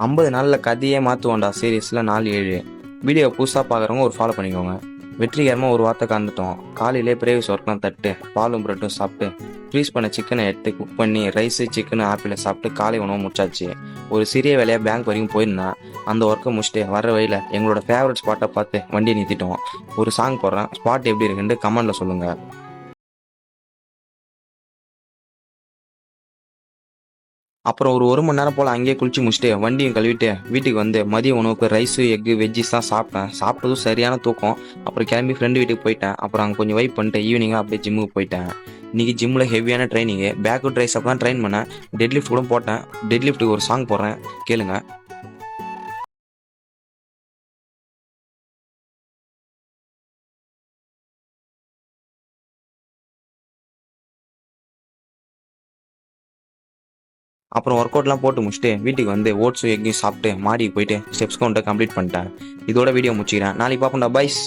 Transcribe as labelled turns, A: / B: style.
A: 50 நாளில் கதையே மாற்றுவோண்டா சீரியஸில் 4/7. வீடியோ புதுசாக பார்க்குறவங்க ஒரு ஃபாலோ பண்ணிக்கோங்க. வெற்றிகரமாக ஒரு வார்த்தை கந்துட்டோம். காலையிலே பிரேவிஸ் ஒர்க்லாம் தட்டு பாலும் ப்ரெட்டும் சாப்பிட்டு ஃப்ரீஸ் பண்ண சிக்கனை எடுத்து குக் பண்ணி ரைஸு சிக்கனு ஆப்பிளை சாப்பிட்டு காலை உணவு முடிச்சாச்சு. ஒரு சிறிய வேலையாக பேங்க் வரைக்கும் போயிருந்தேன். அந்த ஒர்க்கை முடிச்சுட்டு வர வழியில் எங்களோட ஃபேவரட் ஸ்பாட்டை பார்த்து வண்டியை நிறுத்திட்டோம். ஒரு சாங் போடுறேன், ஸ்பாட் எப்படி இருக்குன்னு கமெண்டில் சொல்லுங்கள். அப்புறம் ஒரு மணி நேரம் போல் அங்கேயே குளிச்சு முடிச்சுட்டு வண்டியும் கழுவிட்டு வீட்டுக்கு வந்து மதிய உணவுக்கு ரைஸு எக்கு வெஜ்ஜிஸ் தான் சாப்பிட்டேன். சாப்பிட்டதும் சரியான தூக்கம். அப்புறம் கிளம்பி ஃப்ரெண்டு வீட்டுக்கு போயிட்டேன். அப்புறம் அங்கே கொஞ்சம் வைப் பண்ணிட்டு ஈவினிங்காக அப்படியே ஜிம்முக்கு போயிட்டேன். இன்றைக்கி ஜிம்மில் ஹெவியான ட்ரைனிங்கு, பேக்கு ட்ரைஸ் தான் ட்ரைன் பண்ணேன். டெட் லிஃப்ட் கூட போட்டேன். டெட் லிஃப்ட்டுக்கு ஒரு சாங் போடுறேன், கேளுங்க. அப்புறம் ஒர்க் அவுட்லாம் போட்டு முடிச்சுட்டு வீட்டுக்கு வந்து ஓட்ஸும் எக்கையும் சாப்பிட்டு மாடிக்கு போயிட்டு ஸ்டெப்ஸ் கவுண்ட்டை கம்ப்ளீட் பண்ணிட்டேன். இதோட வீடியோ முடிச்சுக்கிறேன். நாளைக்கு பார்ப்போம்டா, பைஸ்.